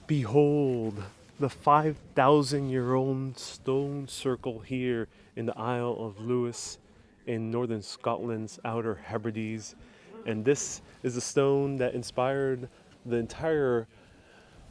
Behold, the 5,000-year-old stone circle here in the Isle of Lewis in northern Scotland's Outer Hebrides. And this is the stone that inspired the entire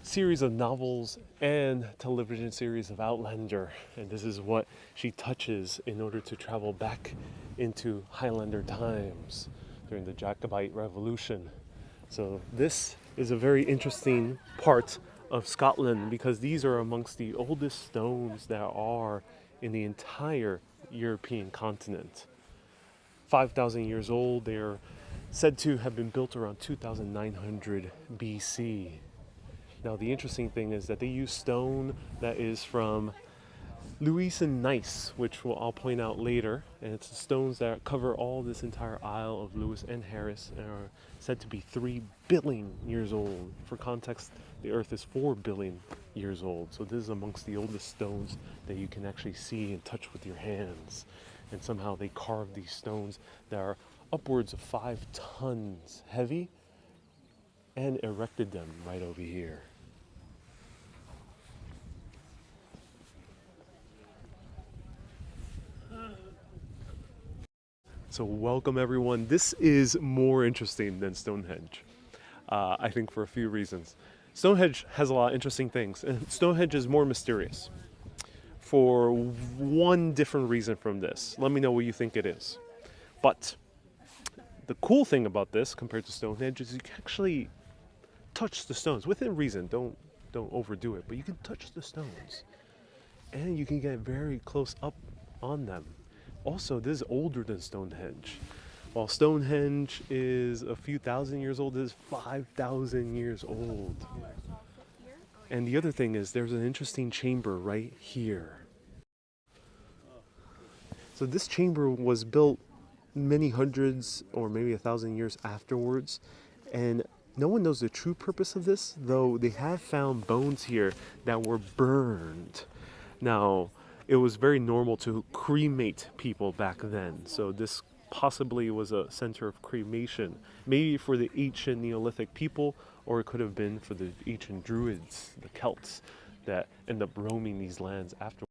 series of novels and television series of Outlander. And this is what she touches in order to travel back into Highlander times during the Jacobite Revolution. So this is a very interesting part of Scotland because these are amongst the oldest stones that are in the entire European continent. 5,000 years old, they are said to have been built around 2900 BC. Now the interesting thing is that they use stone that is from Lewis and Nice, which I'll point out later, and it's the stones that cover all this entire Isle of Lewis and Harris and are said to be 3 billion years old. For context, the Earth is 4 billion years old, so this is amongst the oldest stones that you can actually see and touch with your hands. And somehow they carved these stones that are upwards of 5 tons heavy and erected them right over here. So welcome everyone. This is more interesting than Stonehenge, I think for a few reasons. Stonehenge has a lot of interesting things, and Stonehenge is more mysterious for one different reason from this. Let me know what you think it is. But the cool thing about this compared to Stonehenge is you can actually touch the stones within reason. Don't overdo it, but you can touch the stones and you can get very close up on them. Also, this is older than Stonehenge. While Stonehenge is a few thousand years old, this is 5,000 years old. And the other thing is there's an interesting chamber right here. So this chamber was built many hundreds or maybe 1,000 years afterwards, and no one knows the true purpose of this, though they have found bones here that were burned. Now, it was very normal to cremate people back then, so this possibly was a center of cremation, maybe for the ancient Neolithic people, or it could have been for the ancient Druids, the Celts, that end up roaming these lands after.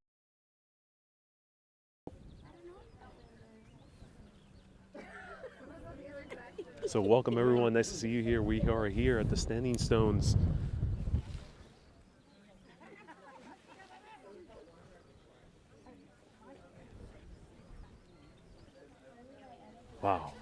So welcome everyone, nice to see you here. We are here at the Standing Stones. Wow.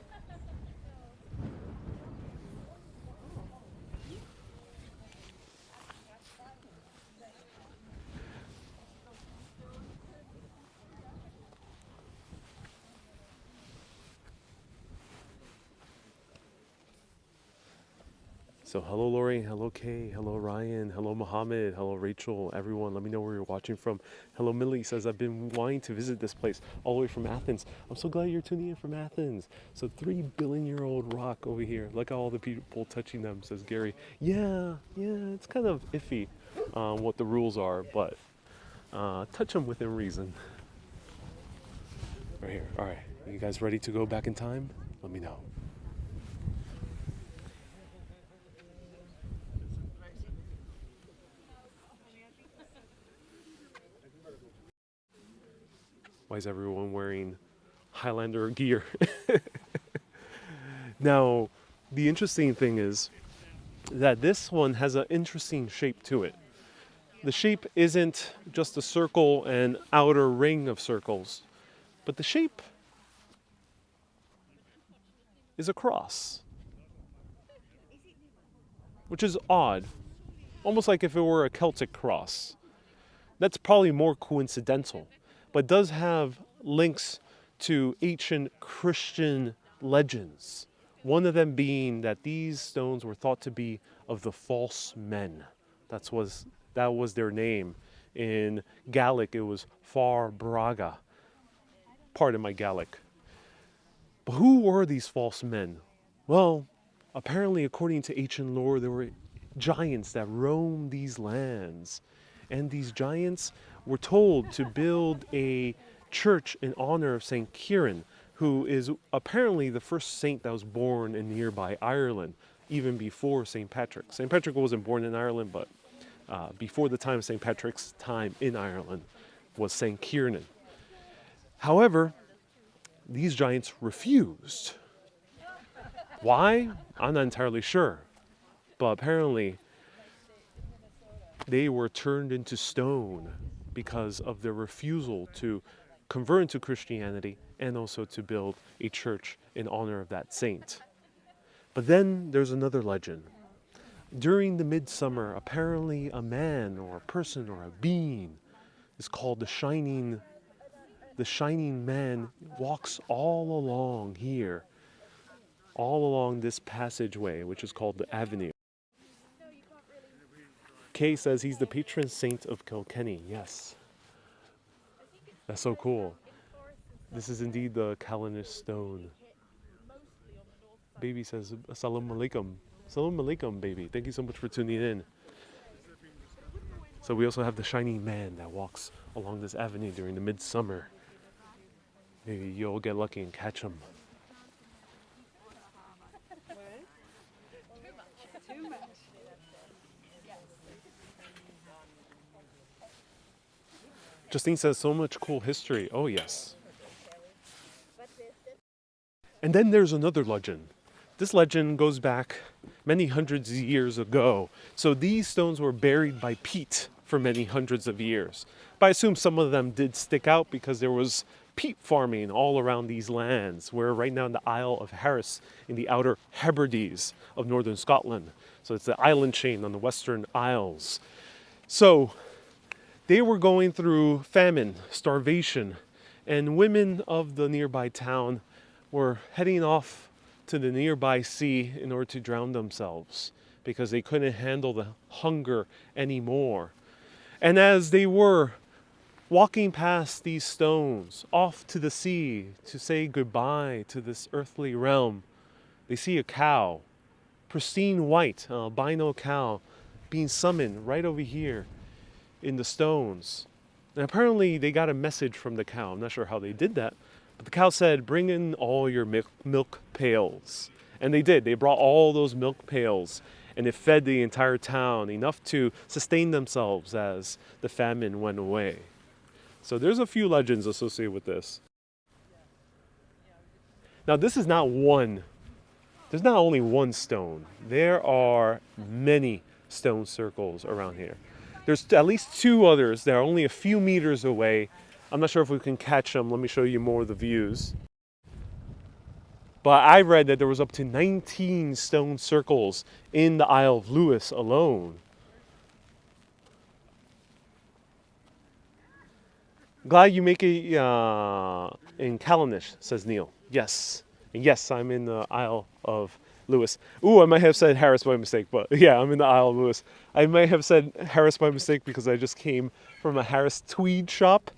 So hello Lori, hello Kay, hello Ryan, hello Mohammed, hello Rachel, everyone, let me know where you're watching from. Hello Millie says, I've been wanting to visit this place all the way from Athens. I'm so glad you're tuning in from Athens. So 3 billion year old rock over here. Look at all the people touching them, says Gary. Yeah, it's kind of iffy what the rules are, but touch them within reason. Right here, all right. You guys ready to go back in time? Let me know. Why is everyone wearing Highlander gear? Now, the interesting thing is that this one has an interesting shape to it. The shape isn't just a circle and outer ring of circles, but the shape is a cross, which is odd, almost like if it were a Celtic cross. That's probably more coincidental, but does have links to ancient Christian legends. One of them being that these stones were thought to be of the false men. That was their name. In Gaelic, it was Far Braga. Pardon my Gaelic. But who were these false men? Well, apparently, according to ancient lore, there were giants that roamed these lands. And these giants were told to build a church in honor of St. Kieran, who is apparently the first saint that was born in nearby Ireland, even before St. Patrick. St. Patrick wasn't born in Ireland, but before the time of St. Patrick's time in Ireland, was St. Kieran. However, these giants refused. Why? I'm not entirely sure. But apparently, they were turned into stone because of their refusal to convert into Christianity and also to build a church in honor of that saint. But then there's another legend. During the midsummer, apparently a man or a person or a being is called the Shining. The Shining Man walks all along here, all along this passageway, which is called the Avenue. Kay says he's the patron saint of Kilkenny. Yes. That's so cool. This is indeed the Callanish stone. Baby says, Assalamu alaikum. Assalamu alaikum, baby. Thank you so much for tuning in. So we also have the Shining Man that walks along this avenue during the midsummer. Maybe you'll get lucky and catch him. Justine says so much cool history. Oh yes. And then there's another legend. This legend goes back many hundreds of years ago. So these stones were buried by peat for many hundreds of years. But I assume some of them did stick out because there was peat farming all around these lands. We're right now in the Isle of Harris in the Outer Hebrides of northern Scotland. So it's the island chain on the Western Isles. So they were going through famine, starvation, and women of the nearby town were heading off to the nearby sea in order to drown themselves because they couldn't handle the hunger anymore. And as they were walking past these stones off to the sea to say goodbye to this earthly realm, they see a cow, pristine white, albino cow, being summoned right over here in the stones. And apparently they got a message from the cow. I'm not sure how they did that. But the cow said, bring in all your milk pails. And they did. They brought all those milk pails. And it fed the entire town enough to sustain themselves as the famine went away. So there's a few legends associated with this. Now this is not one. There's not only one stone. There are many stone circles around here. There's at least two others that are only a few meters away. I'm not sure if we can catch them. Let me show you more of the views. But I read that there was up to 19 stone circles in the Isle of Lewis alone. Glad you make it in Callanish, says Neil. Yes. And yes, I'm in the Isle of Lewis. Ooh, I might have said Harris by mistake, but yeah, I'm in the Isle of Lewis. I might have said Harris by mistake because I just came from a Harris tweed shop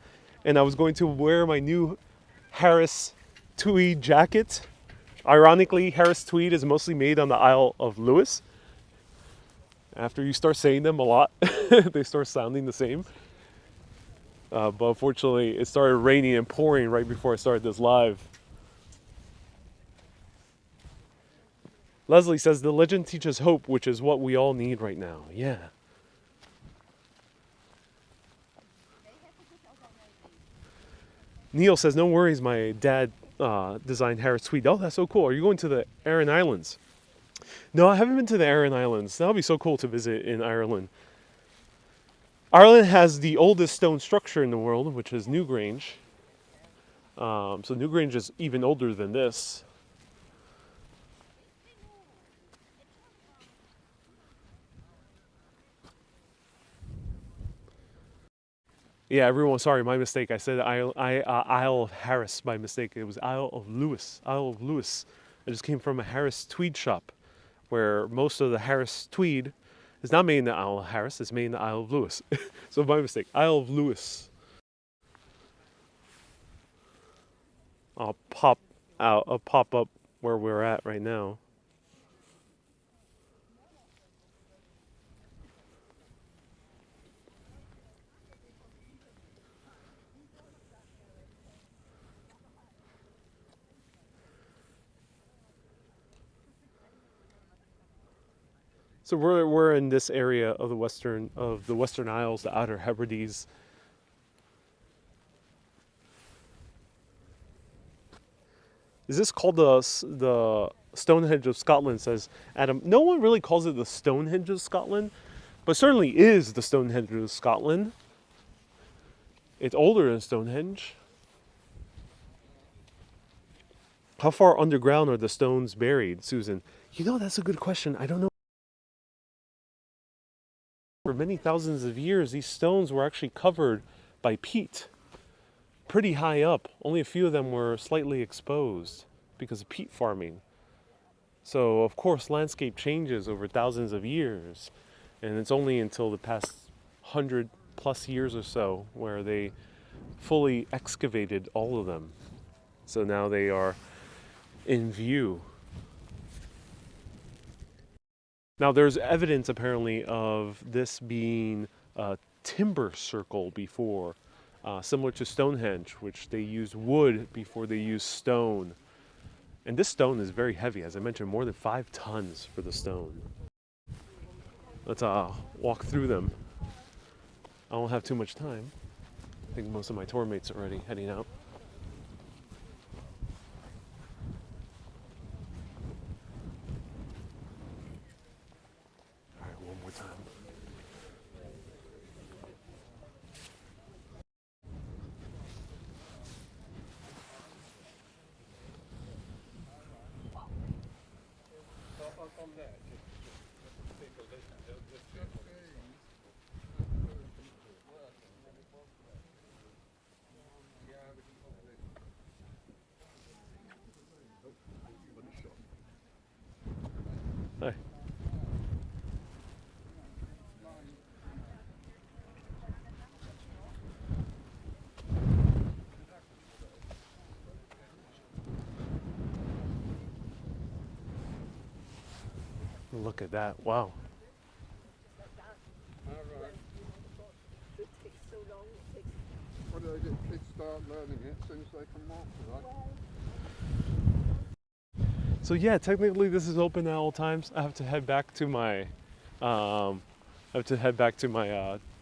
and I was going to wear my new Harris tweed jacket. Ironically, Harris tweed is mostly made on the Isle of Lewis. After you start saying them a lot, they start sounding the same. But unfortunately, it started raining and pouring right before I started this live. Leslie says, the legend teaches hope, which is what we all need right now. Yeah. Neil says, no worries, my dad designed Harris tweed. Oh, that's so cool. Are you going to the Aran Islands? No, I haven't been to the Aran Islands. That would be so cool to visit in Ireland. Ireland has the oldest stone structure in the world, which is Newgrange. So Newgrange is even older than this. Yeah, everyone, sorry, my mistake. I said Isle of Harris by mistake. It was Isle of Lewis. Isle of Lewis. I just came from a Harris tweed shop where most of the Harris tweed is not made in the Isle of Harris, it's made in the Isle of Lewis. So my mistake. Isle of Lewis. I'll pop up where we're at right now. So we're in this area of the Western Isles, the Outer Hebrides. Is this called the Stonehenge of Scotland? Says Adam. No one really calls it the Stonehenge of Scotland, but certainly is the Stonehenge of Scotland. It's older than Stonehenge. How far underground are the stones buried, Susan? You know, that's a good question. I don't know. For many thousands of years, these stones were actually covered by peat. Pretty high up. Only a few of them were slightly exposed because of peat farming. So, of course, landscape changes over thousands of years. And it's only until the past 100+ years or so where they fully excavated all of them. So now they are in view. Now, there's evidence apparently of this being a timber circle before, similar to Stonehenge, which they used wood before they used stone. And this stone is very heavy, as I mentioned, more than 5 tons for the stone. Let's walk through them. I don't have too much time. I think most of my tour mates are already heading out. All right, one more time. Hi. Look at that. Wow. It takes so long. Why do they get kids start learning it as soon as they can walk, right? So yeah, technically this is open at all times. I have to head back to my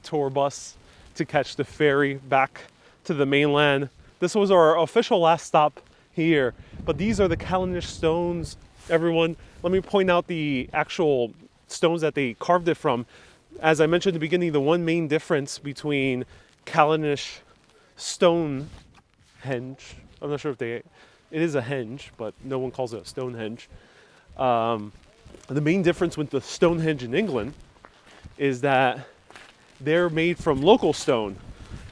tour bus to catch the ferry back to the mainland. This was our official last stop here, but these are the Callanish stones, everyone. Let me point out the actual stones that they carved it from. As I mentioned at the beginning, the one main difference between Callanish Stonehenge, I'm not sure if it is a henge, but no one calls it a Stonehenge. The main difference with the Stonehenge in England is that they're made from local stone.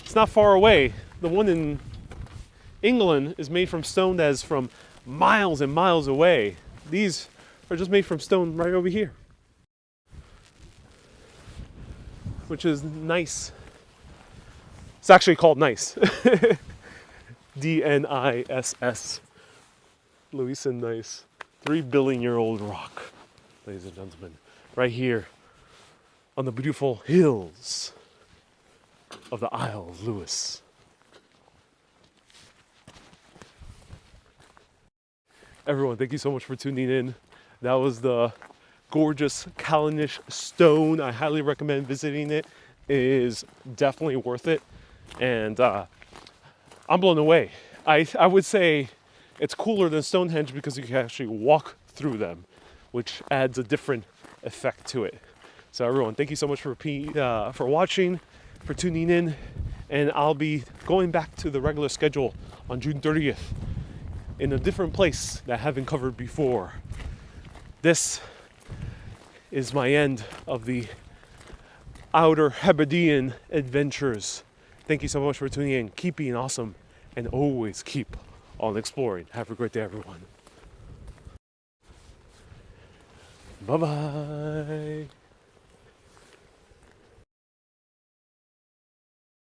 It's not far away. The one in England is made from stone that is from miles and miles away. These are just made from stone right over here, which is nice. It's actually called nice. D-N-I-S-S. Louis and Nice. 3 billion-year-old rock, ladies and gentlemen. Right here on the beautiful hills of the Isle of Lewis. Everyone, thank you so much for tuning in. That was the gorgeous Callanish stone. I highly recommend visiting it. It is definitely worth it. And I'm blown away. I would say it's cooler than Stonehenge because you can actually walk through them, which adds a different effect to it. So everyone, thank you so much for watching, for tuning in. And I'll be going back to the regular schedule on June 30th. In a different place that I haven't covered before. This is my end of the Outer Hebridean adventures. Thank you so much for tuning in. Keep being awesome and always keep on exploring. Have a great day, everyone. Bye-bye.